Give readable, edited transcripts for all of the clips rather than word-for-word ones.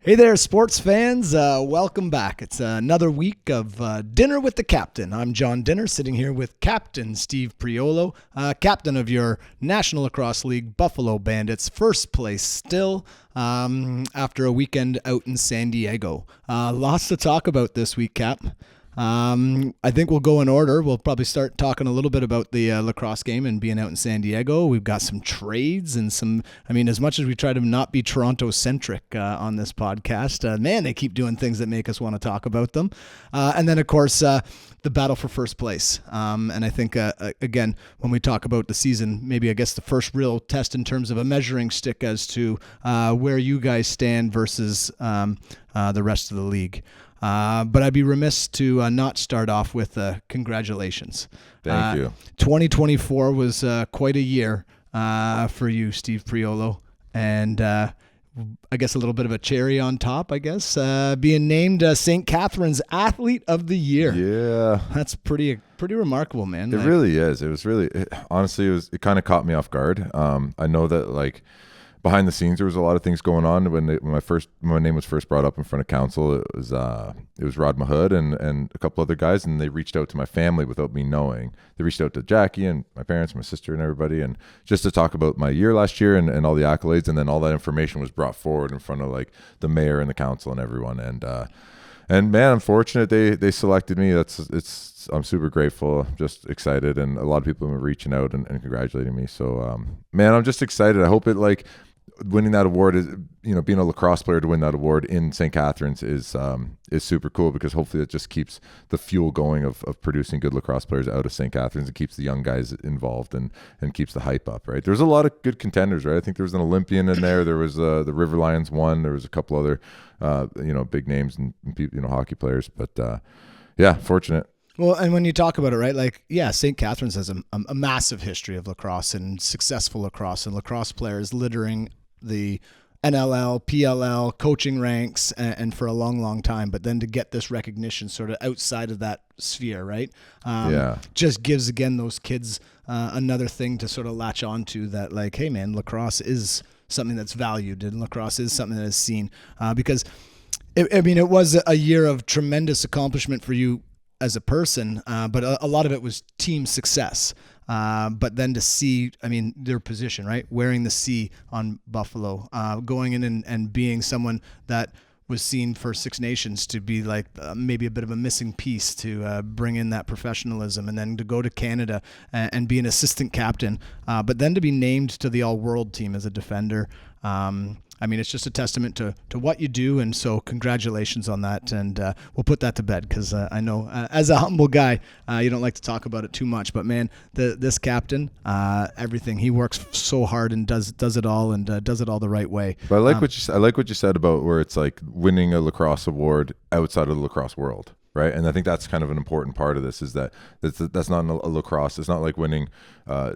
Hey there, sports fans. Welcome back. It's another week of Dinner with the Captain. I'm John Dinner, sitting here with Captain Steve Priolo, captain of your National Lacrosse League Buffalo Bandits, first place still after a weekend out in San Diego. Lots to talk about this week, Cap. I think we'll go in order. We'll probably start talking a little bit about the lacrosse game and being out in San Diego. We've got some trades and as much as we try to not be Toronto-centric on this podcast, man, they keep doing things that make us want to talk about them. And then, of course, the battle for first place. And I think, again, when we talk about the season, maybe I guess the first real test in terms of a measuring stick as to where you guys stand versus the rest of the league. But I'd be remiss to not start off with congratulations. Thank you. 2024 was quite a year for you, Steve Priolo. And I guess a little bit of a cherry on top, being named St. Catherine's Athlete of the Year. Yeah. That's pretty remarkable, man. It really is. It was really, honestly, it kind of caught me off guard. I know that behind the scenes, there was a lot of things going on when my name was first brought up in front of council. It was Rod Mahood and a couple other guys, and they reached out to my family without me knowing. They reached out to Jackie and my parents, my sister, and everybody, and just to talk about my year last year and all the accolades, and then all that information was brought forward in front of the mayor and the council and everyone. And man, I'm fortunate they selected me. I'm super grateful. I'm just excited, and a lot of people have been reaching out and congratulating me. So man, I'm just excited. I hope it winning that award is, being a lacrosse player to win that award in St. Catherine's is super cool, because hopefully it just keeps the fuel going of producing good lacrosse players out of St. Catherine's and keeps the young guys involved and keeps the hype up, right? There's a lot of good contenders, right? I think there was an Olympian in there. There was the River Lions one. There was a couple other, big names and people, hockey players, but yeah, fortunate. Well, and when you talk about it, right, St. Catherine's has a massive history of lacrosse and successful lacrosse and lacrosse players littering the NLL, PLL, coaching ranks, and for a long, long time. But then to get this recognition sort of outside of that sphere, right? Just gives, again, those kids another thing to sort of latch onto that, hey, man, lacrosse is something that's valued and lacrosse is something that is seen. Because, it was a year of tremendous accomplishment for you as a person, but a lot of it was team success. But then to see, their position, right? Wearing the C on Buffalo, going in and being someone that was seen for Six Nations to be maybe a bit of a missing piece to bring in that professionalism, and then to go to Canada and be an assistant captain, but then to be named to the all-world team as a defender. It's just a testament to what you do, and so congratulations on that, and we'll put that to bed, because I know as a humble guy, you don't like to talk about it too much, but man, this captain, everything, he works so hard and does it all, and does it all the right way. But I like what you said about where it's winning a lacrosse award outside of the lacrosse world. Right. And I think that's kind of an important part of this, is that's not a lacrosse. It's not like winning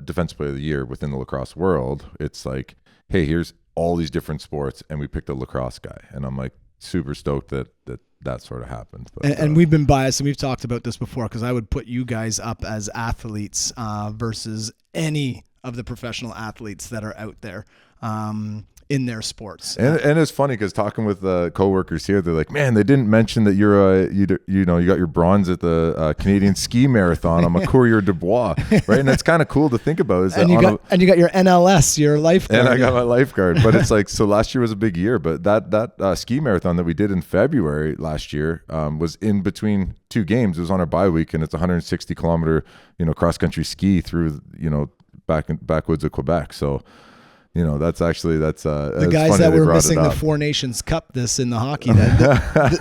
Defensive Player of the Year within the lacrosse world. It's hey, here's all these different sports, and we picked a lacrosse guy. And I'm super stoked that sort of happened. But, and we've been biased, and we've talked about this before, because I would put you guys up as athletes versus any of the professional athletes that are out there. In their sports. And it's funny, because talking with coworkers here, they're like, man, they didn't mention that you got your bronze at the Canadian Ski Marathon. I'm a Coureur de Bois, right? And that's kind of cool to think about. And you got your NLS, your lifeguard. And I got my lifeguard. But it's so last year was a big year, but that ski marathon that we did in February last year was in between two games. It was on our bye week, and it's 160 kilometer, cross country ski through, backwoods of Quebec. So, that's the guys that were missing the Four Nations Cup in the hockey.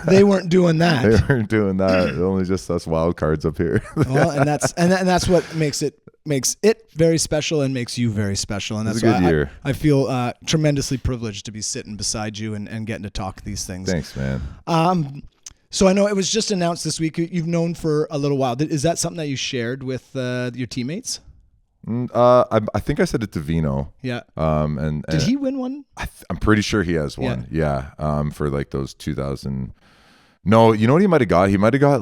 They weren't doing that. They weren't doing that. Only just us wild cards up here. Well, and that's what makes it very special and makes you very special. And that's why a good year. I feel tremendously privileged to be sitting beside you and getting to talk these things. Thanks, man. So I know it was just announced this week. You've known for a little while. Is that something that you shared with your teammates? I think I said it to Vino. Yeah. And did he win one? I'm pretty sure he has one. Yeah. For those 2000. No, you know what he might have got? He might have got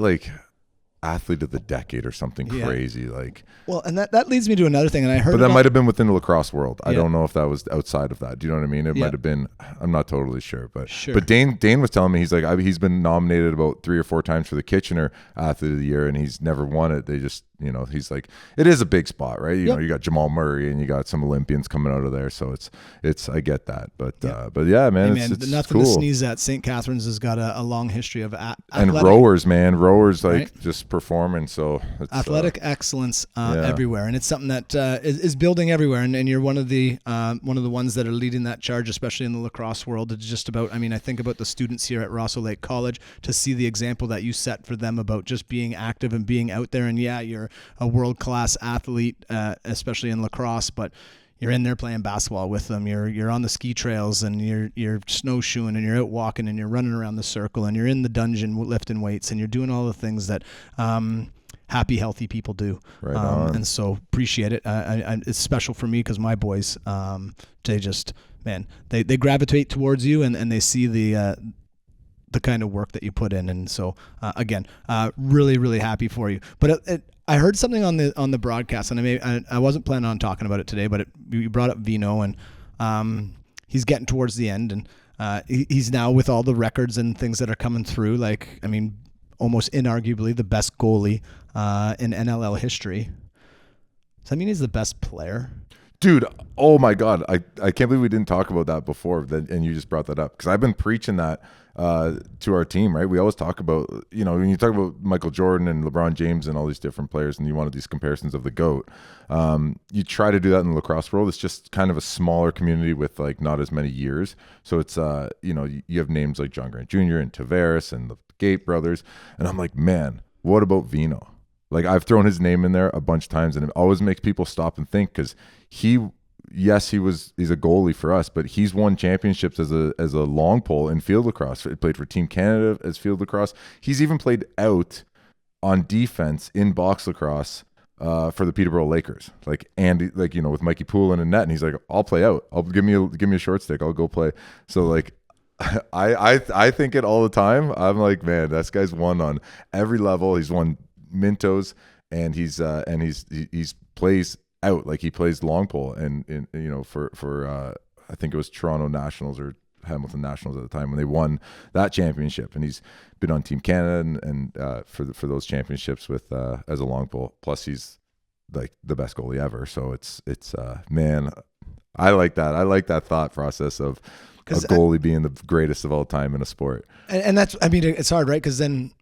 athlete of the decade or something crazy. Like, well, and that leads me to another thing. And I heard, but that might have been within the lacrosse world. I Yeah. don't know if that was outside of that. Do you know what I mean? It Yeah. might have been. I'm not totally sure, but Sure. but Dane was telling me he's like he's been nominated about 3 or 4 times for the Kitchener Athlete of the Year, and he's never won it. They just, you know, he's like, it is a big spot, right? You know, you got Jamal Murray and you got some Olympians coming out of there, so it's I get that, but yeah, man, hey, it's nothing cool. to sneeze at. St. Catharines has got a long history of and rowers, man, like right? just performing. So it's, athletic excellence everywhere, and it's something that is building everywhere. And you're one of the ones that are leading that charge, especially in the lacrosse world. It's just about, I mean, I think about the students here at Rosso Lake College, to see the example that you set for them about just being active and being out there. And yeah, you're a world-class athlete, especially in lacrosse, but you're in there playing basketball with them. You're on the ski trails, and you're snowshoeing, and you're out walking, and you're running around the circle, and you're in the dungeon lifting weights, and you're doing all the things that happy, healthy people do. Right on. And so appreciate it. It's special for me because my boys, they just, man, they gravitate towards you, and they see the kind of work that you put in. And so again, really, really happy for you. But I heard something on the broadcast, and I wasn't planning on talking about it today, but you brought up Vino, and he's getting towards the end, and he's now, with all the records and things that are coming through, like, I mean, almost inarguably the best goalie in NLL history. Does that mean he's the best player? Dude, oh my God. I can't believe we didn't talk about that before, and you just brought that up, because I've been preaching that to our team, right? We always talk about, you know, when you talk about Michael Jordan and LeBron James and all these different players, and you wanted these comparisons of the GOAT, you try to do that in the lacrosse world. It's just kind of a smaller community with like not as many years. So it's, you know, you have names like John Grant Jr. and Tavares and the Gate brothers. And I'm like, man, what about Vino? Like, I've thrown his name in there a bunch of times, and it always makes people stop and think, because he's a goalie for us, but he's won championships as a long pole in field lacrosse. He played for Team Canada as field lacrosse. He's even played out on defense in box lacrosse for the Peterborough Lakers. Like, Andy, like, you know, with Mikey Poulin and net, and he's like, I'll play out. I'll give me a short stick. I'll go play. So like, I think it all the time. I'm like, man, this guy's won on every level. He's won Mintos, and he's plays out, like he plays long pole, and you know, for I think it was Toronto Nationals or Hamilton Nationals at the time when they won that championship, and he's been on Team Canada and for those championships with as a long pole. Plus, he's like the best goalie ever. So it's man, I like that. I like that thought process of a goalie being the greatest of all time in a sport. And that's, I mean, it's hard, right? Because then,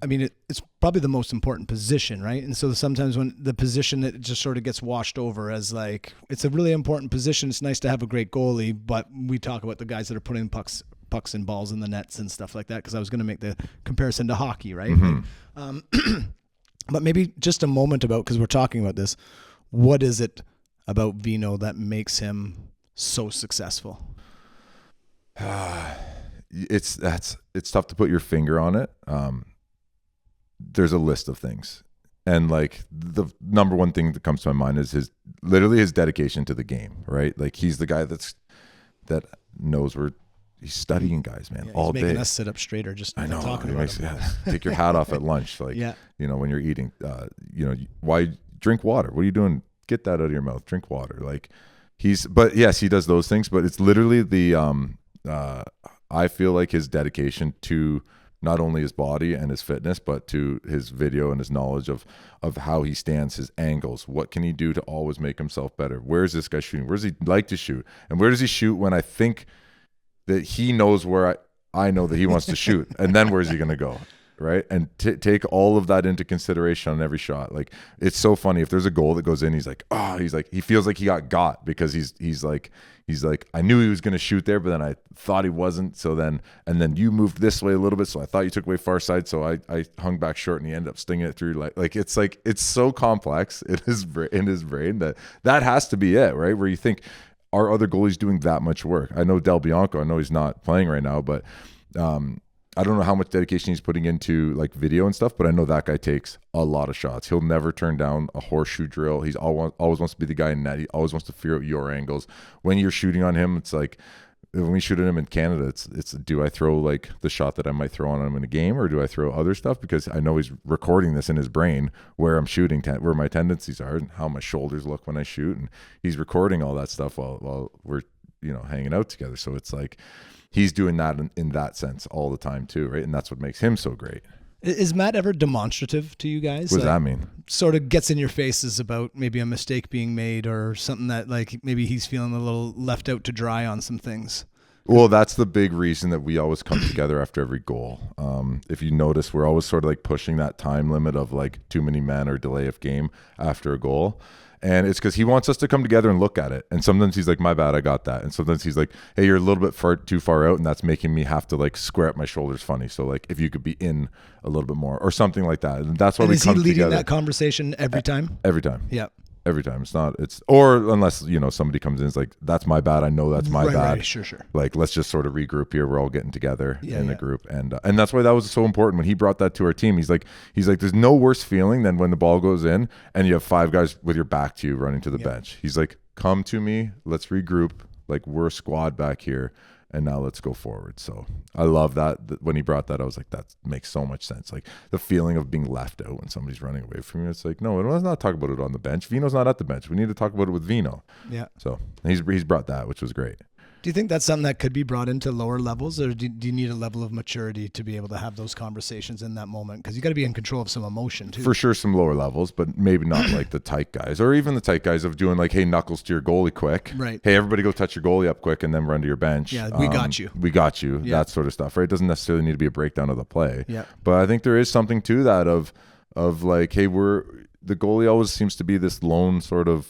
I mean, it's probably the most important position, right? And so sometimes when the position, it just sort of gets washed over as like, it's a really important position. It's nice to have a great goalie, but we talk about the guys that are putting pucks and balls in the nets and stuff like that, because I was going to make the comparison to hockey, right? Mm-hmm. Like, but maybe just a moment about, because we're talking about this, what is it about Vino that makes him so successful? It's tough to put your finger on it. There's a list of things, and like the number one thing that comes to my mind is his dedication to the game, right? Like, he's the guy that knows he's studying guys, man, all he's day. Making us sit up straighter, just I know. talking about him. Take your hat off at lunch, like, you know, when you're eating. You know, why drink water? What are you doing? Get that out of your mouth. Drink water. Like, but yes, he does those things. But it's literally I feel like his dedication to not only his body and his fitness, but to his video and his knowledge of how he stands, his angles. What can he do to always make himself better? Where's this guy shooting? Where does he like to shoot? And where does he shoot when I think that he knows where I know that he wants to shoot? And then where's he going to go? Right. And take all of that into consideration on every shot. Like, it's so funny. If there's a goal that goes in, he's like, he feels like he got because he's like, I knew he was going to shoot there, but then I thought he wasn't. So then you moved this way a little bit. So I thought you took away far side. So I hung back short, and he ended up stinging it through. It's so complex in his brain that has to be it. Right. Where you think, are other goalies doing that much work? I know Del Bianco, I know he's not playing right now, but, I don't know how much dedication he's putting into like video and stuff, but I know that guy takes a lot of shots. He'll never turn down a horseshoe drill. He's always wants to be the guy in net. He always wants to figure out your angles. When you're shooting on him, it's like, when we shoot at him in Canada, it's do I throw like the shot that I might throw on him in a game, or do I throw other stuff? Because I know he's recording this in his brain where I'm shooting, where my tendencies are, and how my shoulders look when I shoot, and he's recording all that stuff while we're hanging out together. So it's like he's doing that in that sense all the time too, right? And that's what makes him so great. Is Matt ever demonstrative to you guys? What does that mean? Sort of gets in your faces about maybe a mistake being made or something that like maybe he's feeling a little left out to dry on some things. Well, that's the big reason that we always come together after every goal. If you notice, we're always sort of like pushing that time limit of like too many men or delay of game after a goal. And it's because he wants us to come together and look at it. And sometimes he's like, my bad, I got that. And sometimes he's like, hey, you're a little bit too far out, and that's making me have to like square up my shoulders funny. So like if you could be in a little bit more or something like that. And that's why we come together. Is he leading that conversation every time? Every time. Yeah. Every time. Or unless, somebody comes in, it's like, that's my bad. I know that's my bad. Right, sure. Like, let's just sort of regroup here. We're all getting together in a group. And that's why that was so important when he brought that to our team. He's like, there's no worse feeling than when the ball goes in and you have 5 guys with your back to you running to the bench. He's like, come to me. Let's regroup. Like, we're a squad back here. And now let's go forward. So I love that. When he brought that, I was like, that makes so much sense. Like the feeling of being left out when somebody's running away from you. It's like, no, let's not talk about it on the bench. Vino's not at the bench. We need to talk about it with Vino. Yeah. So he's brought that, which was great. Do you think that's something that could be brought into lower levels, or do you need a level of maturity to be able to have those conversations in that moment? Because you got to be in control of some emotion too. For sure, some lower levels, but maybe not like the tight guys, or even the tight guys of doing like, hey, knuckles to your goalie quick. Right. Hey, everybody go touch your goalie up quick and then run to your bench. Yeah, we got you. We got you. Yeah. That sort of stuff, right? It doesn't necessarily need to be a breakdown of the play. Yeah. But I think there is something to that of like, hey, the goalie always seems to be this lone sort of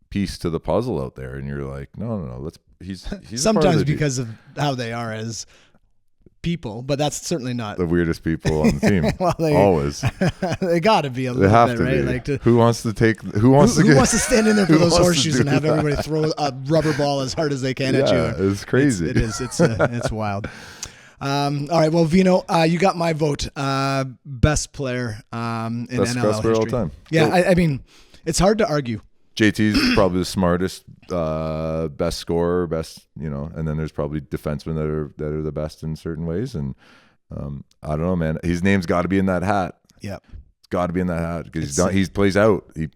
piece to the puzzle out there, and you're like, no, he's sometimes because of how they are as people, but that's certainly not the weirdest people on the team. Well, always they got to be a little bit, right? Like who wants to stand in there for those horseshoes and have everybody throw a rubber ball as hard as they can at you? It's crazy. It's wild. All right, well, Vino, you got my vote. Best player in NLL best player all time. Yeah, I mean, it's hard to argue. JT's probably the smartest, best scorer, and then there's probably defensemen that are the best in certain ways. And I don't know, man. His name's got to be in that hat. Yeah, it's got to be in that hat because he plays out. He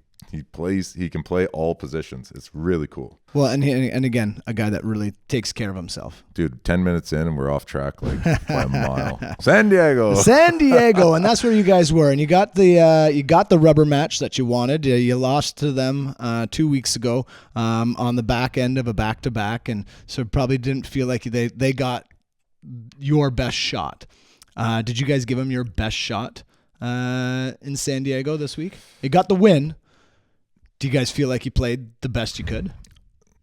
can play all positions. It's really cool. Well, and again, a guy that really takes care of himself. Dude, 10 minutes in and we're off track like by a mile. San Diego, and that's where you guys were. And you got the rubber match that you wanted. You lost to them 2 weeks ago on the back end of a back-to-back, and so probably didn't feel like they got your best shot. Did you guys give them your best shot in San Diego this week? You got the win. Do you guys feel like you played the best you could?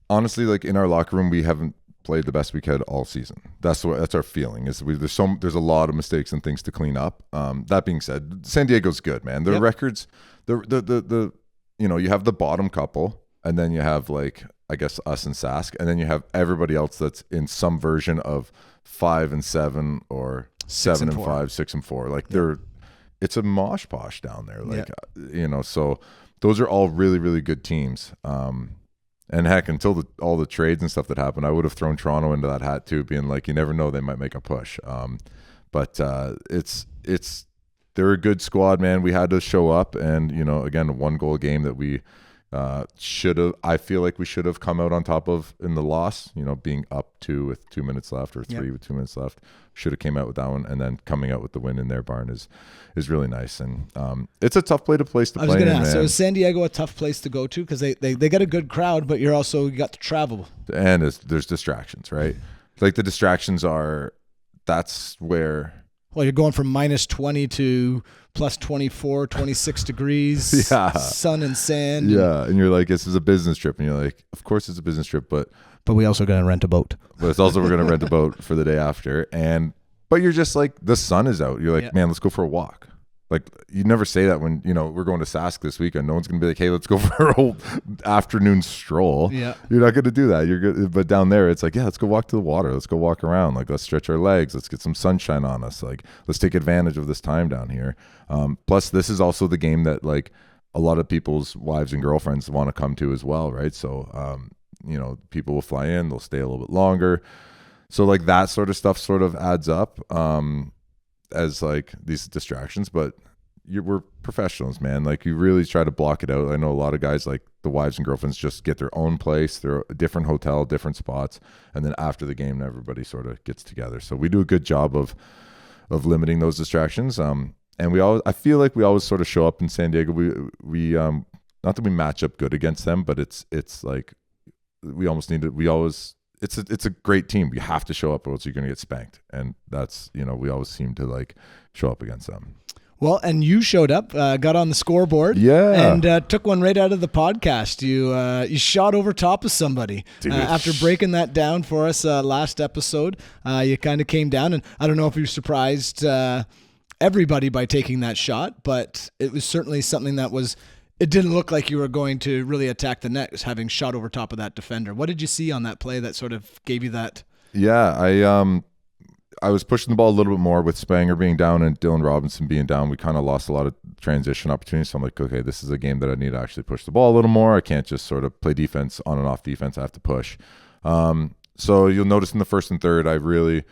Honestly, like in our locker room, we haven't played the best we could all season. That's our feeling. There's a lot of mistakes and things to clean up. That being said, San Diego's good, man. Their records, you have the bottom couple, and then you have like I guess us and Sask, and then you have everybody else that's in some version of 5-7 or 7-5, 6-4. Like it's a mosh posh down there. Like so. Those are all really, really good teams. And heck, until all the trades and stuff that happened, I would have thrown Toronto into that hat too, being like, you never know, they might make a push. But they're a good squad, man. We had to show up, and again, a 1-goal game that we I feel like we should have come out on top of in the loss. Being up 2 with 2 minutes left, or 3 with 2 minutes left. Should have came out with that one, and then coming out with the win in their barn is really nice. And it's a tough place to play. I was going to ask, so is San Diego a tough place to go to? Because they got a good crowd, but you got to travel. And there's distractions, right? Like the distractions that's where... Well, you're going from -20 to +24, 26 degrees, sun and sand. Yeah, and you're like, this is a business trip. And you're like, of course it's a business trip, but we also going to rent a boat. But it's also we're going to rent a boat for the day after. But you're just like, the sun is out. You're like, man, let's go for a walk. Like, you never say that when, we're going to Sask this weekend. No one's going to be like, hey, let's go for a whole afternoon stroll. Yeah. You're not going to do that. You're good. But down there, it's like, yeah, let's go walk to the water. Let's go walk around. Like, let's stretch our legs. Let's get some sunshine on us. Like, let's take advantage of this time down here. Plus, this is also the game that, like, a lot of people's wives and girlfriends want to come to as well, right? So, people will fly in, they'll stay a little bit longer. So like that sort of stuff sort of adds up as like these distractions, but we're professionals, man. Like you really try to block it out. I know a lot of guys, like the wives and girlfriends, just get their own place, their different hotel, different spots, and then after the game, everybody sort of gets together. So we do a good job of limiting those distractions. And I feel like we always sort of show up in San Diego. We not that we match up good against them, but it's like we almost need to. It's a great team. You have to show up, or else you're going to get spanked. And that's, we always seem to like show up against them. Well, and you showed up, got on the scoreboard, and took one right out of the podcast. You shot over top of somebody after breaking that down for us last episode. You kind of came down, and I don't know if you surprised everybody by taking that shot, but it was certainly something that was. It didn't look like you were going to really attack the net, having shot over top of that defender. What did you see on that play that sort of gave you that? Yeah, I was pushing the ball a little bit more with Spanger being down and Dylan Robinson being down. We kind of lost a lot of transition opportunities. So I'm like, okay, this is a game that I need to actually push the ball a little more. I can't just sort of play defense on and off defense. I have to push. So you'll notice in the first and third, I really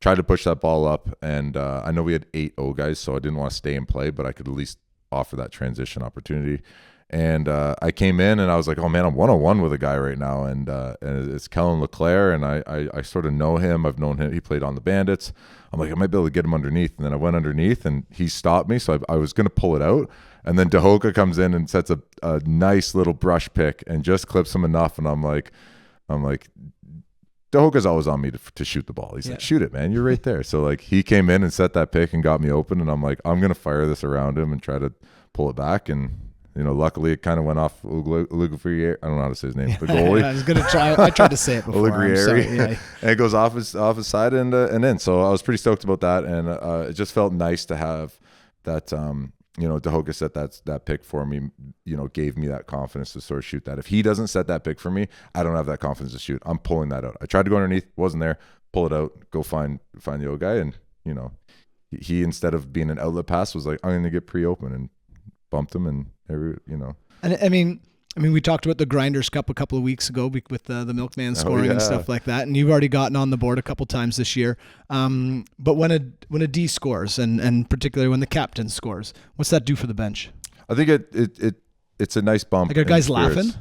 tried to push that ball up. And I know we had 8 O guys, so I didn't want to stay and play, but I could at least offer that transition opportunity. And I came in and I was like, oh man, I'm 1-on-1 with a guy right now. And it's Kellen LeClaire, and I sort of know him. I've known him. He played on the Bandits. I'm like, I might be able to get him underneath. And then I went underneath and he stopped me. So I was going to pull it out. And then Dahoka comes in and sets a nice little brush pick and just clips him enough. And I'm like, Dahoka's always on me to shoot the ball. He's like, shoot it, man. You're right there. So like he came in and set that pick and got me open. And I'm like, I'm going to fire this around him and try to pull it back. And luckily it kind of went off Uligrieri. I don't know how to say his name. The goalie. I was going to try. I tried to say it before. Uligrieri. And it goes off his side and in. So I was pretty stoked about that. And it just felt nice to have that, Dahoka set that pick for me, gave me that confidence to sort of shoot that. If he doesn't set that pick for me, I don't have that confidence to shoot. I'm pulling that out. I tried to go underneath, wasn't there. Pull it out, go find the old guy. And, he instead of being an outlet pass was like, I'm going to get pre-open, and bumped him and And I mean, we talked about the Grinders Cup a couple of weeks ago with the Milkman scoring and stuff like that, and you've already gotten on the board a couple times this year. But when a D scores, and particularly when the captain scores, what's that do for the bench? I think it's a nice bump. Like, are guys laughing?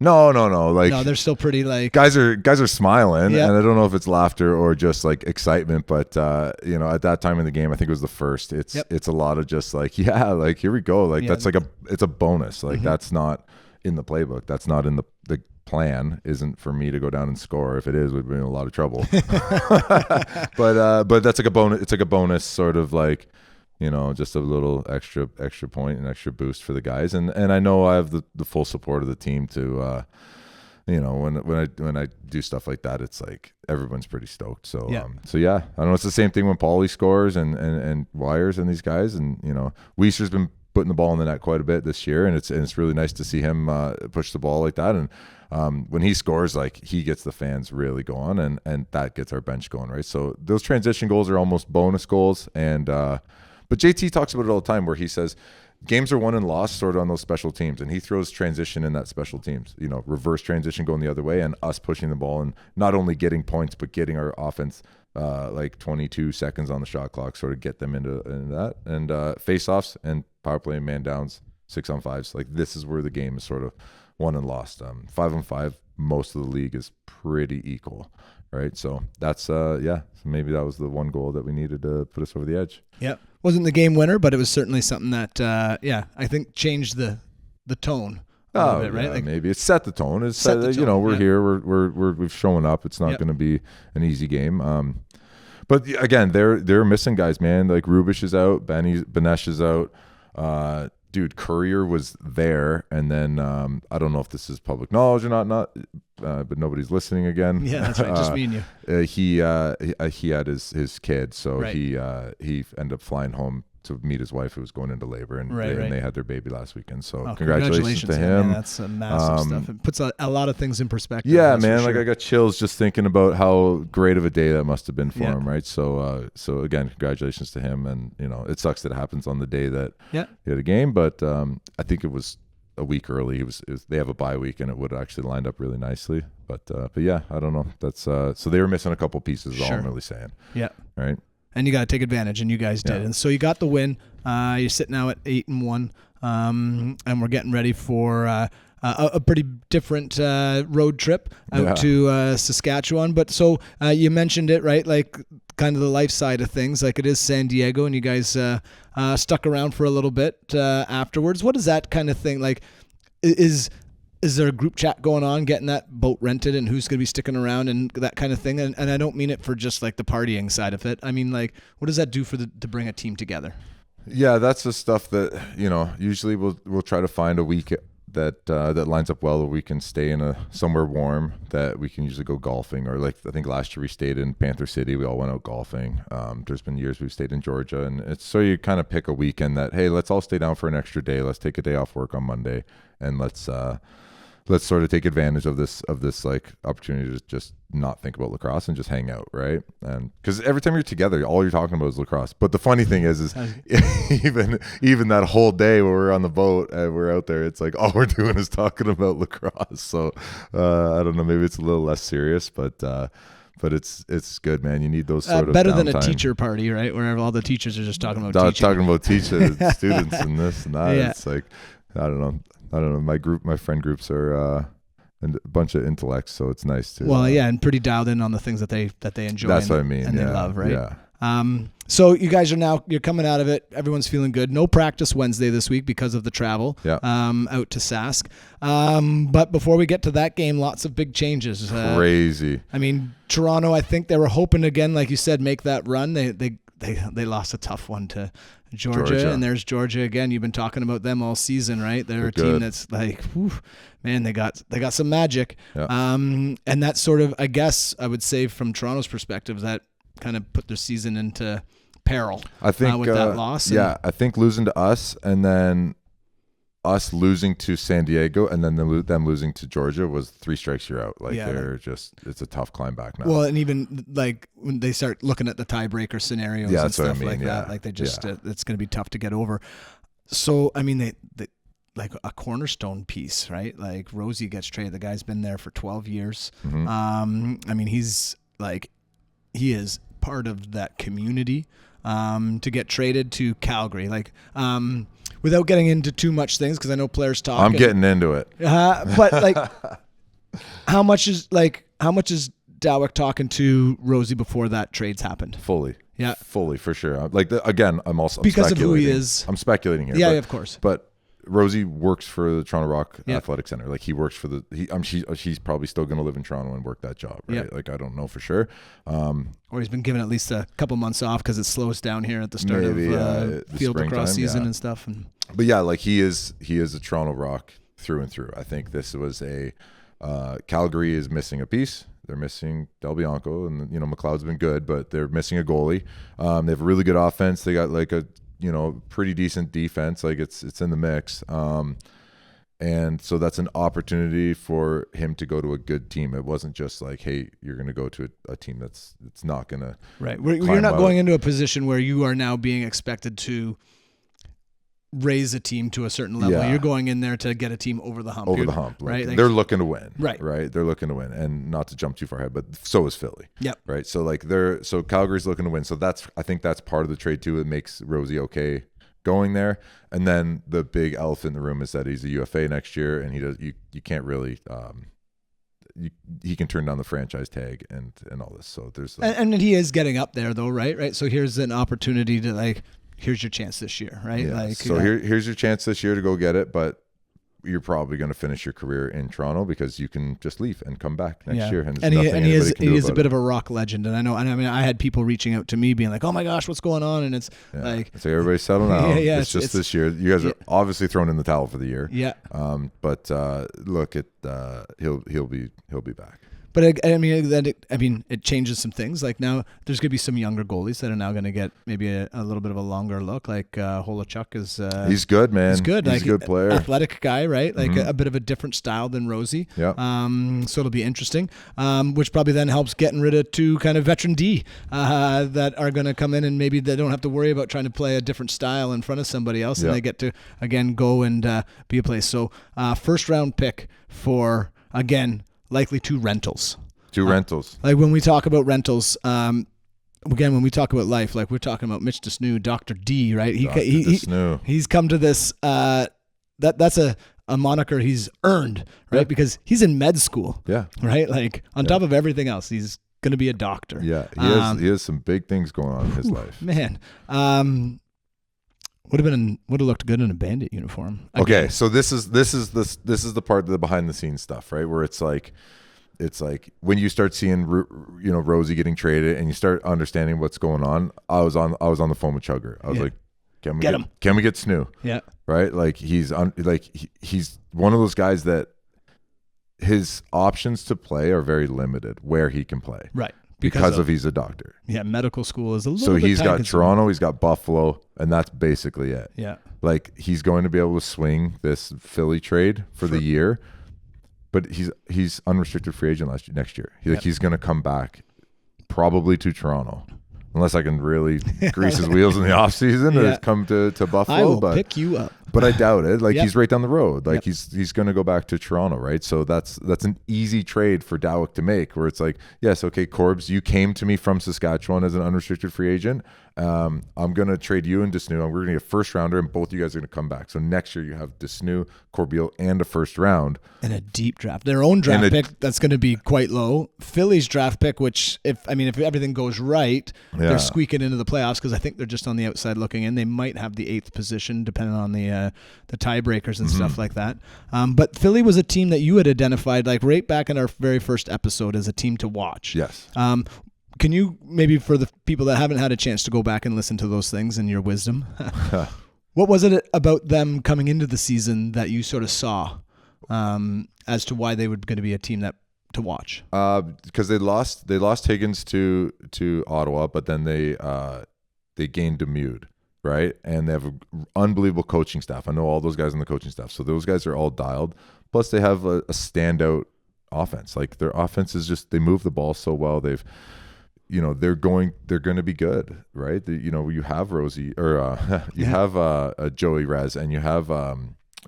No. Like, no, they're still pretty like guys are smiling, and I don't know if it's laughter or just like excitement, but at that time in the game, I think it was the first. It's a lot of just like, like here we go, like that's like it's a bonus, like that's not in the playbook, that's not in the plan. Isn't for me to go down and score. If it is, we'd be in a lot of trouble. but that's like a bonus. It's like a bonus sort of like. Just a little extra point and extra boost for the guys. And I know I have the full support of the team to, when I do stuff like that, it's like everyone's pretty stoked. So, I don't know. It's the same thing when Paulie scores and Wires and these guys. And, Weiser's been putting the ball in the net quite a bit this year. And it's really nice to see him push the ball like that. And when he scores, like he gets the fans really going, and that gets our bench going, right? So those transition goals are almost bonus goals. And, but JT talks about it all the time, where he says games are won and lost sort of on those special teams, and he throws transition in that special teams, reverse transition going the other way, and us pushing the ball and not only getting points, but getting our offense like 22 seconds on the shot clock, sort of get them into that. And face-offs and power play and man downs, 6-on-5s, like this is where the game is sort of won and lost. 5-on-5, most of the league is pretty equal. Right. So that's, so maybe that was the one goal that we needed to put us over the edge. Yep. Wasn't the game winner, but it was certainly something that, I think changed the tone a little bit, right? Like, maybe it set the tone. It's set the tone. We're here. We've shown up. It's not going to be an easy game. But again, they're missing guys, man. Like Rubish is out. Benesh is out. Dude, Courier was there, and then I don't know if this is public knowledge or not, but nobody's listening again. Yeah, that's right. Just me and you. He had his kid, so right. He ended up flying home to meet his wife who was going into labor, and they had their baby last weekend. So congratulations to him. Man, that's massive stuff. It puts a lot of things in perspective. Yeah, man. Sure. Like I got chills just thinking about how great of a day that must have been for him, right? So again, congratulations to him. And it sucks that it happens on the day that he had a game, but I think it was a week early. They have a bye week, and it would have actually lined up really nicely. But yeah, I don't know. That's so they were missing a couple pieces. Is all I'm really saying. Yeah. Right. And you got to take advantage, and you guys did. And so you got the win. You're sitting now at 8-1, and we're getting ready for a pretty different road trip out to Saskatchewan. But so you mentioned it, right? Like kind of the life side of things. Like it is San Diego, and you guys stuck around for a little bit afterwards. What is that kind of thing like? Is there a group chat going on, getting that boat rented and who's going to be sticking around and that kind of thing? And I don't mean it for just like the partying side of it. I mean, like, what does that do to bring a team together? Yeah, that's the stuff that, usually we'll try to find a week that lines up well, where we can stay in somewhere warm, that we can usually go golfing, or like I think last year we stayed in Panther City. We all went out golfing. There's been years we've stayed in Georgia, and it's so you kind of pick a weekend that, hey, let's all stay down for an extra day. Let's take a day off work on Monday, and let's sort of take advantage of this like opportunity to just not think about lacrosse and just hang out, right? And because every time you're together, all you're talking about is lacrosse. But the funny thing is even that whole day where we're on the boat and we're out there, it's like all we're doing is talking about lacrosse. So I don't know, maybe it's a little less serious, but it's good, man. You need those sort of better downtime. than a teacher party, right? Where all the teachers are just talking about teaching. Talking about teaching students and this and that. Yeah. It's like I don't know. My friend groups are a bunch of intellects, so it's nice to. Well, yeah, and pretty dialed in on the things that they enjoy. That's what I mean, and they love, right? Yeah. So you guys you're coming out of it. Everyone's feeling good. No practice Wednesday this week because of the travel. Yeah. Out to Sask. But before we get to that game, lots of big changes. Crazy. I mean, Toronto. I think they were hoping again, like you said, make that run. They lost a tough one to Georgia, and there's Georgia again. You've been talking about them all season, right? They're a team that's like, whew, man, they got some magic. Yeah. And that's sort of, I guess, I would say from Toronto's perspective, that kind of put their season into peril. I think with that loss. Yeah, I think losing to us, and then us losing to San Diego, and then them losing to Georgia was 3 strikes you're out. Like it's a tough climb back now. Well, and even like when they start looking at the tiebreaker scenarios and stuff like that, like they just it's going to be tough to get over. So I mean, they like a cornerstone piece, right? Like Rosie gets traded. The guy's been there for 12 years. Mm-hmm. I mean, he is part of that community. To get traded to Calgary, like. Without getting into too much things, because I know players talk. I'm getting into it. But like, how much is Dowick talking to Rosie before that trades happened? Fully. Yeah. Fully, for sure. Like, again, I'm because of who he is. I'm speculating here. Yeah, of course. But Rosie works for the Toronto Rock Athletic Center. Like he works for she's probably still going to live in Toronto and work that job, right? Like I don't know for sure. Or he's been given at least a couple months off because it slows down here at the start of field lacrosse season and stuff. But yeah, like he is a Toronto Rock through and through. I think this was Calgary is missing a piece. They're missing Del Bianco, and McLeod's been good, but they're missing a goalie. They have a really good offense. They got like a pretty decent defense. Like it's in the mix. And so that's an opportunity for him to go to a good team. It wasn't just like, hey, you're going to go to a team that's not going to. Right. You're not going into a position where you are now being expected to raise a team to a certain level. Yeah. You're going in there to get a team over the hump. Right? Like, they're looking to win. Right. They're looking to win, and not to jump too far ahead, but so is Philly. Yep. Right. So like so Calgary's looking to win. So I think that's part of the trade too. It makes Rosie okay going there. And then the big elephant in the room is that he's a UFA next year, and you can't really he can turn down the franchise tag and all this. So there's and he is getting up there though, right? So here's an opportunity to like, here's your chance this year, right? Yeah. Like so here's your chance this year to go get it, but you're probably going to finish your career in Toronto because you can just leave and come back next year. And he is a bit of a rock legend. And I mean, I had people reaching out to me being like, oh my gosh, what's going on? And it's like, so everybody settle down. It's just this year. You guys are obviously thrown in the towel for the year. Yeah. But look, he'll be back. But it changes some things. Like now, there's going to be some younger goalies that are now going to get maybe a little bit of a longer look. Like Holachuk is. He's good, man. He's good. He's like, a good player. Athletic guy, right? Like a bit of a different style than Rosie. Yeah. So it'll be interesting. Which probably then helps getting rid of two kind of veteran D that are going to come in, and maybe they don't have to worry about trying to play a different style in front of somebody else, and they get to again go and be a place. So first round pick for again likely two rentals. Two rentals. Like when we talk about rentals, again when we talk about life, like we're talking about Mitch Desnew, Dr. D, right? He's come to this. That's a moniker he's earned, right? Yeah. Because he's in med school. Yeah. Right. Like on top of everything else, he's going to be a doctor. Yeah. He has some big things going on in his life. Man. Would have looked good in a Bandit uniform. Again. Okay, so this is the part of the behind the scenes stuff, right? Where it's like when you start seeing Rosie getting traded and you start understanding what's going on. I was on the phone with Chugger. I was like, can we get Snoo? Yeah. Right? Like he's one of those guys that his options to play are very limited where he can play. Right. Because of he's a doctor. Yeah, medical school is a little so bit he's got time-consuming. Toronto, he's got Buffalo, and that's basically it. Yeah. Like he's going to be able to swing this Philly trade for the year, but he's unrestricted free agent next year. He's going to come back probably to Toronto. Unless I can really grease his wheels in the offseason and come to Buffalo. I will pick you up. But I doubt it. Like he's right down the road. Like he's going to go back to Toronto, right? So that's an easy trade for Dawick to make, where it's like, yes, okay, Corbs, you came to me from Saskatchewan as an unrestricted free agent. I'm going to trade you and Desnew, and we're going to get a first rounder, and both you guys are going to come back. So next year you have Desnew, Corbeil, and a first round. And a deep draft. Their own draft pick, that's going to be quite low. Philly's draft pick, which if everything goes right, they're squeaking into the playoffs because I think they're just on the outside looking in. They might have the 8th position depending on the tiebreakers and stuff like that. But Philly was a team that you had identified like right back in our very first episode as a team to watch. Yes. Can you maybe for the people that haven't had a chance to go back and listen to those things in your wisdom, what was it about them coming into the season that you sort of saw as to why they were going to be a team that to watch? Because they lost Higgins to Ottawa, but then they gained Demude, right? And they have an unbelievable coaching staff. I know all those guys on the coaching staff, so those guys are all dialed. Plus, they have a standout offense. Like their offense is just, they move the ball so well. They've they're going to be good, right? You have Rosie or have Joey Rez, and you have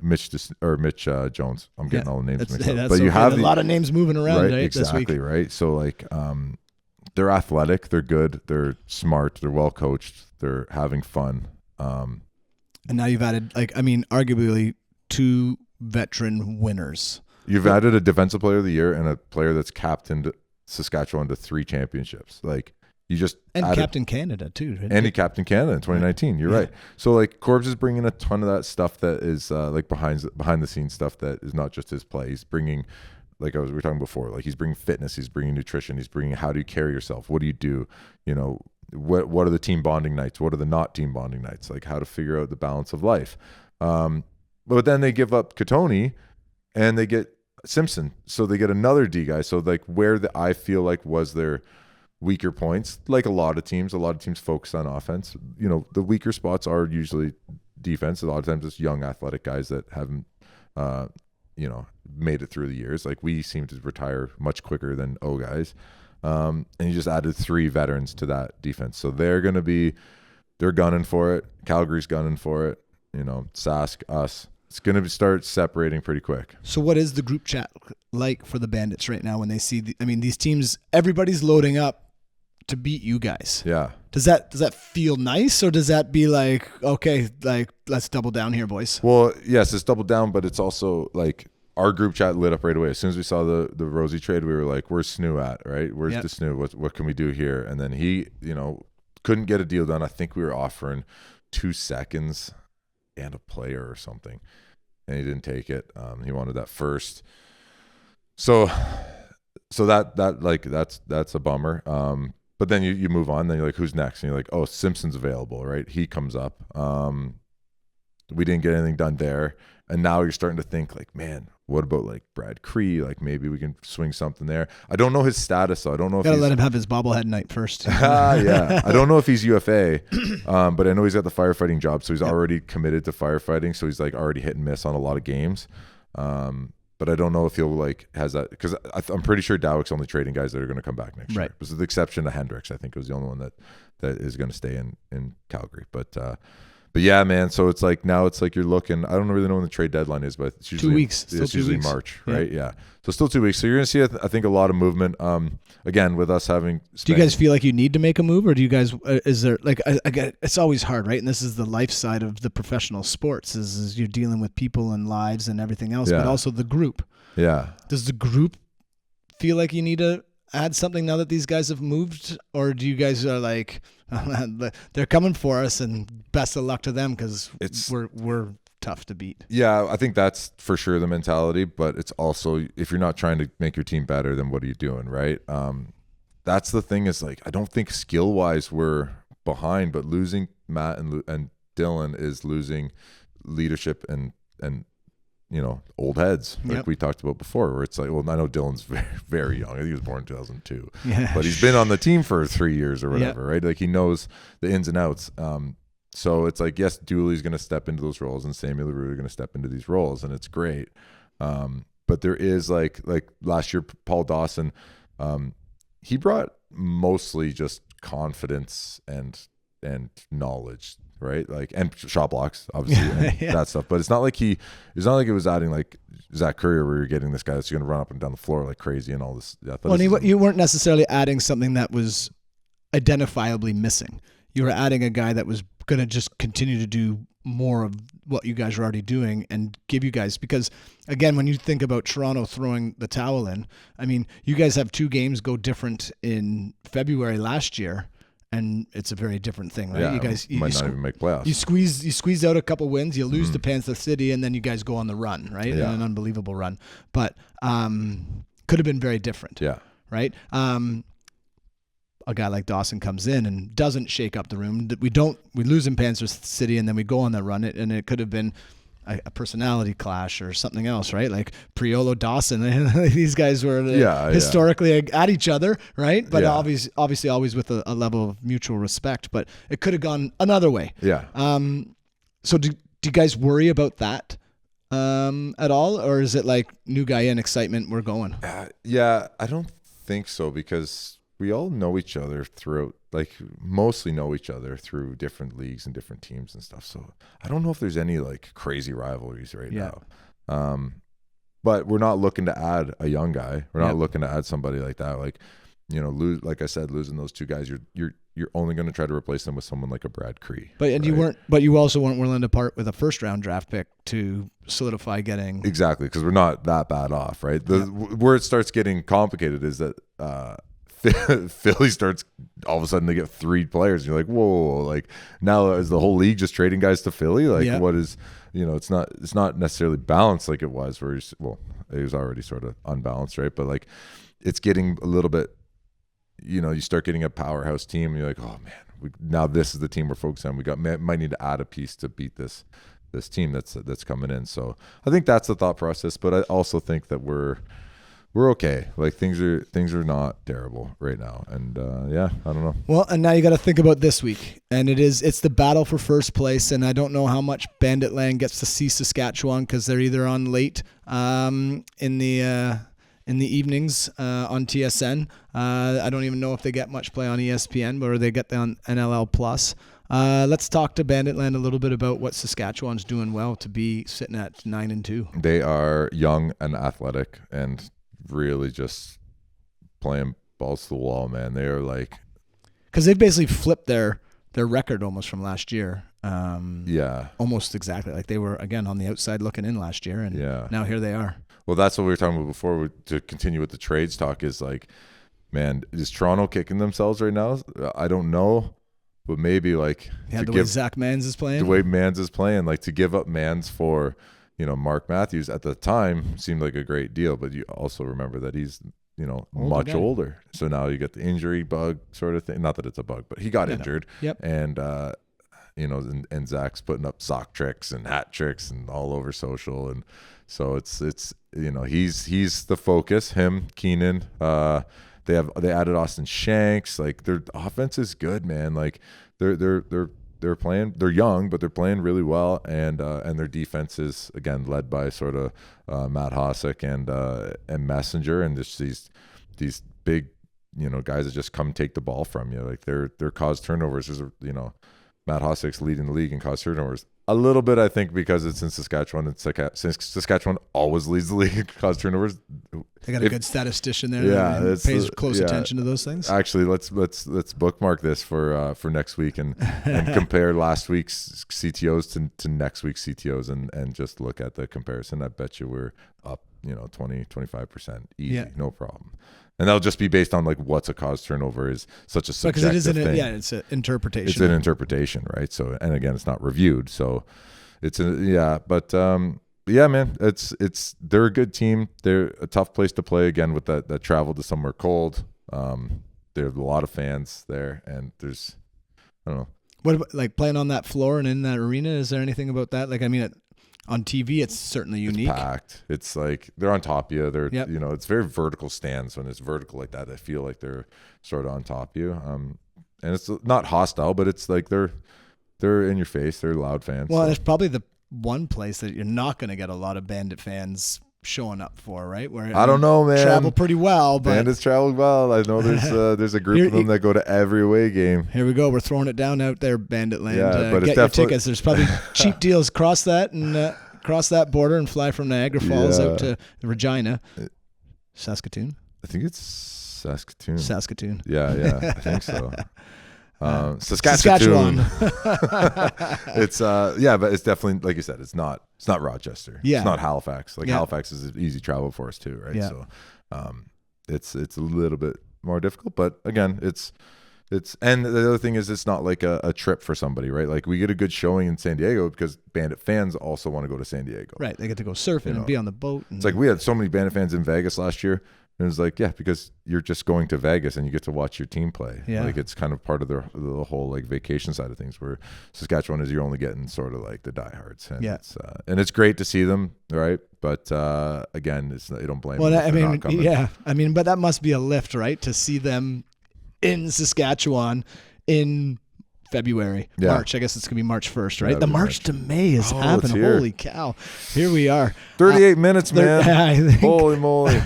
Mitch Jones. I'm getting all the names mixed up. But you have a lot of names moving around, right? Exactly, this week. Right? So like they're athletic, they're good, they're smart, they're well coached, they're having fun. And now you've added arguably 2 veteran winners. You've added a defensive player of the year and a player that's captained Saskatchewan to 3 championships. Like you just Captain Canada too, right? And he captained Canada in 2019. You're right. So like Corbs is bringing a ton of that stuff that is like behind the scenes stuff that is not just his play. He's bringing, like we were talking before, like he's bringing fitness, he's bringing nutrition, he's bringing how do you carry yourself, what do you do, what are the team bonding nights, what are the not team bonding nights, like how to figure out the balance of life. But then they give up Katoni and they get Simpson, so they get another D guy. So like where I feel like was their weaker points, like a lot of teams focus on offense. The weaker spots are usually defense. A lot of times it's young athletic guys that haven't made it through the years. Like we seem to retire much quicker than O guys. And you just added 3 veterans to that defense, so they're gunning for it. Calgary's gunning for it. Sask, us. It's going to start separating pretty quick. So what is the group chat like for the Bandits right now when they see these teams, everybody's loading up to beat you guys? Yeah. Does that feel nice, or does that be like, okay, like let's double down here, boys? Well, yes, it's double down, but it's also like our group chat lit up right away. As soon as we saw the Rosie trade, we were like, where's Snoo at, right? Where's the Snoo? What can we do here? And then he, couldn't get a deal done. I think we were offering 2 seconds and a player or something, and he didn't take it. He wanted that first. So that's a bummer. But then you move on. Then you're like, who's next? And you're like, oh, Simpson's available, right? He comes up. We didn't get anything done there, And now you're starting to think like, man, what about like Brad Cree? Like maybe we can swing something there. I don't know his status, so I don't know if Gotta he's let him have his bobblehead night first. yeah. I don't know if he's UFA, but I know he's got the firefighting job, so he's already committed to firefighting. So he's like already hit and miss on a lot of games. But I don't know if he'll like has that, because I'm pretty sure Dowick's only trading guys that are going to come back next year. With the exception of Hendricks, I think it was the only one that is going to stay in Calgary. But yeah, man. So it's like now it's like you're looking. I don't really know when the trade deadline is, but it's usually 2 weeks. It's usually March, right? Yeah. So still 2 weeks. So you're gonna see, I think, a lot of movement. Again, with us having. Do you guys feel like you need to make a move, or do you guys? Is there like again? It's always hard, right? And this is the life side of the professional sports. Is you're dealing with people and lives and everything else, but also the group. Yeah. Does the group feel like you need to add something now that these guys have moved, or do you guys are like, they're coming for us and best of luck to them because we're tough to beat? Yeah, I think that's for sure the mentality, but it's also, if you're not trying to make your team better, then what are you doing, right? That's the thing, is like, I don't think skill wise we're behind, but losing Matt and Dylan is losing leadership and old heads, like we talked about before, where it's like, well, I know Dylan's very, very young. I think he was born in 2002, but he's been on the team for 3 years or whatever, right? Like he knows the ins and outs. So it's like, yes, Dooley's going to step into those roles and Samuel LaRue are going to step into these roles, and it's great. But there is like last year, Paul Dawson, he brought mostly just confidence and knowledge, right? Like, and shot blocks, obviously, and that stuff. But it's not like it was adding like Zach Currier, where you're getting this guy that's going to run up and down the floor like crazy and all this. Well, you weren't necessarily adding something that was identifiably missing. You were adding a guy that was going to just continue to do more of what you guys are already doing and give you guys, because again, when you think about Toronto throwing the towel in, I mean, you guys have 2 games go different in February last year. And it's a very different thing, right? Yeah, you guys might not even make playoffs. You squeeze out a couple wins, you lose to Panther City, and then you guys go on the run, right? Yeah. An unbelievable run. But could have been very different. Yeah. Right? A guy like Dawson comes in and doesn't shake up the room. We lose in Panther City, and then we go on that run, and it could have been a personality clash or something else, right? Like Priolo, Dawson, these guys were historically at each other, right? But obviously always with a level of mutual respect, but it could have gone another way. Yeah. So do you guys worry about that at all? Or is it like new guy in, excitement, we're going? Yeah, I don't think so, because we all know each other throughout, like mostly know each other through different leagues and different teams and stuff. So I don't know if there's any like crazy rivalries right now. But we're not looking to add a young guy. We're not looking to add somebody like that. Like, like I said, losing those 2 guys, you're only going to try to replace them with someone like a Brad Cree. But you also weren't willing to part with a first round draft pick to solidify getting. Exactly, because we're not that bad off, right? Where it starts getting complicated is that Philly starts, all of a sudden they get 3 players and you're like, whoa, like now is the whole league just trading guys to Philly? Like what is, it's not necessarily balanced like it was, where it was already sort of unbalanced, right? But like it's getting a little bit, you start getting a powerhouse team and you're like, oh man, now this is the team we're focused on. Might need to add a piece to beat this team that's coming in. So I think that's the thought process, but I also think that we're okay. Like things are not terrible right now, and I don't know. Well, and now you got to think about this week, and it's the battle for first place. And I don't know how much Bandit Land gets to see Saskatchewan, because they're either on late in the evenings on TSN. I don't even know if they get much play on ESPN, or they get on NLL Plus. Let's talk to Bandit Land a little bit about what Saskatchewan's doing well to be sitting at 9-2. They are young and athletic, and really just playing balls to the wall, man. They are like, because they've basically flipped their record almost from last year. Almost exactly. Like they were again on the outside looking in last year, and now here they are. Well, that's what we were talking about before. To continue with the trades talk, is like, man, is Toronto kicking themselves right now? I don't know, but maybe like the way Zach Mans is playing. The way Mans is playing, like to give up Mans for Mark Matthews at the time seemed like a great deal, but you also remember that he's, much older. So now you get the injury bug sort of thing. Not that it's a bug, but he got injured. Yep. And and Zach's putting up sock tricks and hat tricks and all over social, and so it's he's the focus. Him, Keenan. They added Austin Shanks. Like, their offense is good, man. Like, they're playing. They're young, but they're playing really well, and their defense is, again, led by sort of Matt Hossack and Messenger, and just these big guys that just come take the ball from you. Like, they're cause turnovers. There's Matt Hossack's leading the league in cause turnovers. A little bit, I think, because it's in Saskatchewan. Since Saskatchewan always leads the league in cause turnovers. They got a good statistician there. Yeah, that pays close attention to those things. Actually, let's bookmark this for next week and compare last week's CTOs to next week's CTOs and just look at the comparison. I bet you we're up 20-25% easy, no problem. And that'll just be based on like what's a cause turnover is such a subjective thing. Yeah, it's an interpretation. It's an interpretation, right? So, and again, it's not reviewed. So it's yeah, man, they're a good team. They're a tough place to play, again, with that travel to somewhere cold. There's a lot of fans there, and there's, I don't know. What about, like, playing on that floor and in that arena? Is there anything about that? Like, I mean, on TV, it's certainly unique. It's packed. It's like they're on top of you. They're it's very vertical stands. When it's vertical like that, I feel like they're sort of on top of you. And it's not hostile, but it's like they're in your face. They're loud fans. Well, it's probably the one place that you're not going to get a lot of Bandit fans showing up for, right? Where I don't know, man. Travel pretty well, but Bandits travel well. I know there's a group of them that go to every away game. Here we go. We're throwing it down out there, Bandit land. Yeah, but get your tickets. There's probably cheap deals. Cross that border and fly from Niagara Falls out to Regina, Saskatoon. I think it's Saskatoon. Saskatoon. Yeah, I think so. Saskatchewan. It's but it's definitely, like you said, it's not Rochester. Yeah. It's not Halifax. Like, Halifax is an easy travel for us too, right? Yeah. So it's a little bit more difficult, but again, it's and the other thing is, it's not like a trip for somebody, right? Like, we get a good showing in San Diego because Bandit fans also want to go to San Diego. Right. They get to go surfing and be on the boat. It's like, we had so many Bandit fans in Vegas last year. And it was like, because you're just going to Vegas and you get to watch your team play. Yeah. Like, it's kind of part of the whole like vacation side of things, where Saskatchewan is, you're only getting sort of like the diehards. And it's great to see them, right? But again, you don't blame them. Well, I mean, but that must be a lift, right? To see them in Saskatchewan in February, March. I guess it's going to be March 1st, right? The March to May is happening. Holy cow. Here we are. 38 minutes, man. I think. Holy moly.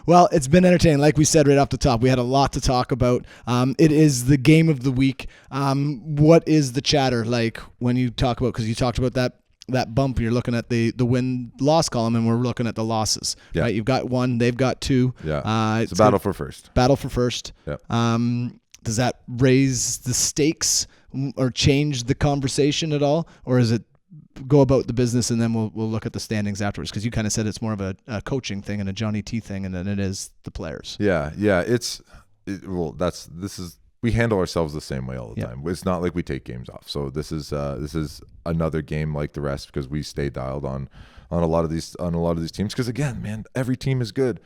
Well, it's been entertaining. Like we said right off the top, we had a lot to talk about. It is the game of the week. What is the chatter like when you talk about, because you talked about that bump, you're looking at the win-loss column, and we're looking at the losses, right? You've got one, they've got two. Yeah. It's a battle for first. Battle for first. Yeah. Does that raise the stakes or change the conversation at all? Or is it go about the business and then we'll look at the standings afterwards? Because you kind of said it's more of a coaching thing and a Johnny T thing, and then it is the players. Yeah. We handle ourselves the same way all the time. It's not like we take games off. So this is another game like the rest, because we stay dialed on a lot of these teams. Because again, man, every team is good.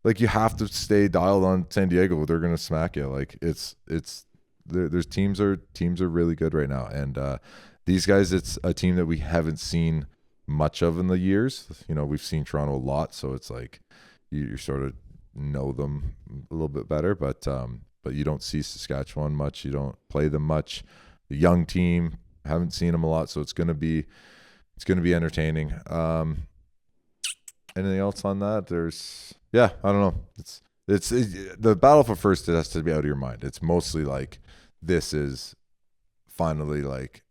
Like, you have to stay dialed on San Diego. They're gonna smack you. Like, there's teams are really good right now, and these guys, it's a team that we haven't seen much of in the years. We've seen Toronto a lot, so it's like you sort of know them a little bit better, but you don't see Saskatchewan much. You don't play them much. The young team, haven't seen them a lot, so it's gonna be entertaining. Anything else on that? I don't know. It's the battle for first. It has to be out of your mind. It's mostly like, this is finally like,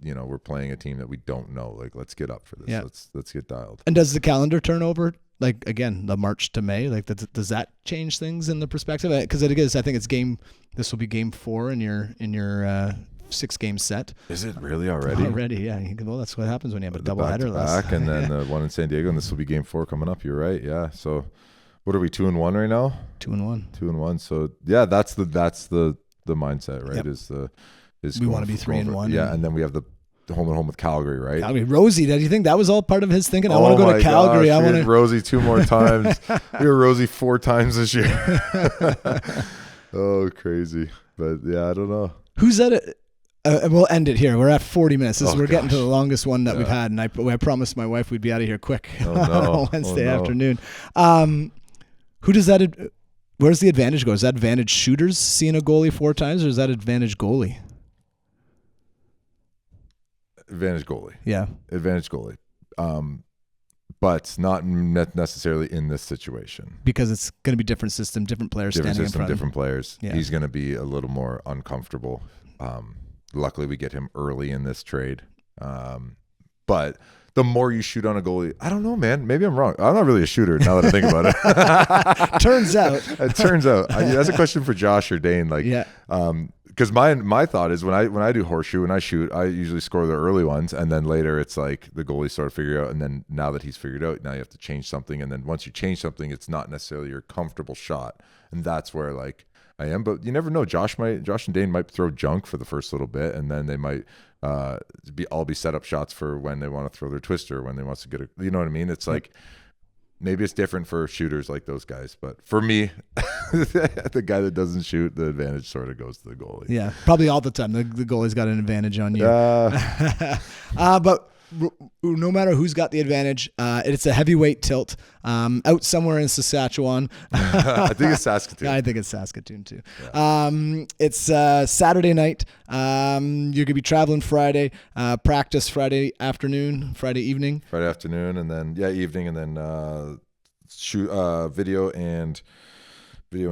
we're playing a team that we don't know. Like, let's get up for this. Yeah. Let's get dialed. And does the calendar turn over? Like, again, the March to May, like, does that change things in the perspective? Because it is, I think this will be game 4 in your 6-game set. Is it really already? Already, yeah. Well, that's what happens when you have a doubleheader back, and then the one in San Diego, and this will be game 4 coming up. You're right, yeah. So, what are we, 2-1 right now? 2-1. 2-1. So yeah, that's the mindset, right? Yep. Is we want to be 3-1. Yeah, and then we have the home and home with Calgary, right? Calgary. Rosie, do you think that was all part of his thinking? I want to go to Calgary. Gosh, I want Rosie 2 more times. We were Rosie 4 times this year. Oh, crazy. But yeah, I don't know. Who's at it? And we'll end it here. We're at 40 minutes. We're getting to gosh. the longest one that we've had, and I promised my wife we'd be out of here quick Oh, on no. a Wednesday Oh, no. afternoon. Who does that? Where's the advantage go? Is that advantage shooters seeing a goalie 4 times, or is that advantage goalie? Advantage goalie. Yeah. Advantage goalie. But not necessarily in this situation. Because it's going to be different system, different players Different standing system, in front. different players. Yeah. He's going to be a little more uncomfortable. Luckily, we get him early in this trade. But the more you shoot on a goalie, I don't know, man. Maybe I'm wrong. I'm not really a shooter now that I think about it. Turns out. It turns out. That's a question for Josh or Dane. Like, Yeah. Because my thought is when I do horseshoe and I shoot, I usually score the early ones, and then later it's like the goalie sort of figure out, and then now that he's figured out, now you have to change something, and then once you change something, it's not necessarily your comfortable shot, and that's where like I am. But you never know. Josh and Dane might throw junk for the first little bit, and then they might be set up shots for when they want to throw their twister, when they want to get a, you know what I mean? It's like. Maybe it's different for shooters like those guys, but for me, the guy that doesn't shoot, the advantage sort of goes to the goalie. Yeah, probably all the time. The goalie's got an advantage on you. But no matter who's got the advantage, it's a heavyweight tilt out somewhere in Saskatchewan. I think it's Saskatoon. I think it's Saskatoon too. Yeah. It's Saturday night. You're going to be traveling Friday, practice Friday afternoon, Friday evening. Friday afternoon, and then evening, and then shoot video and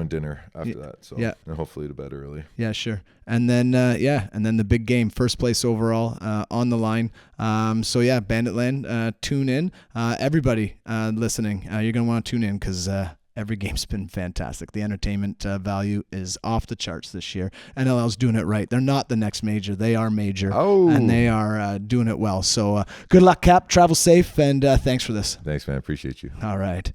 dinner after that. So and hopefully to bed early. Yeah, sure. And then and then the big game, first place overall on the line. Bandit Land, tune in. Everybody listening, you're gonna want to tune in because every game's been fantastic. The entertainment value is off the charts this year. NLL's doing it right. They're not the next major. They are major. And they are doing it well. So good luck, Cap. Travel safe, and thanks for this. Thanks, man. Appreciate you. All right.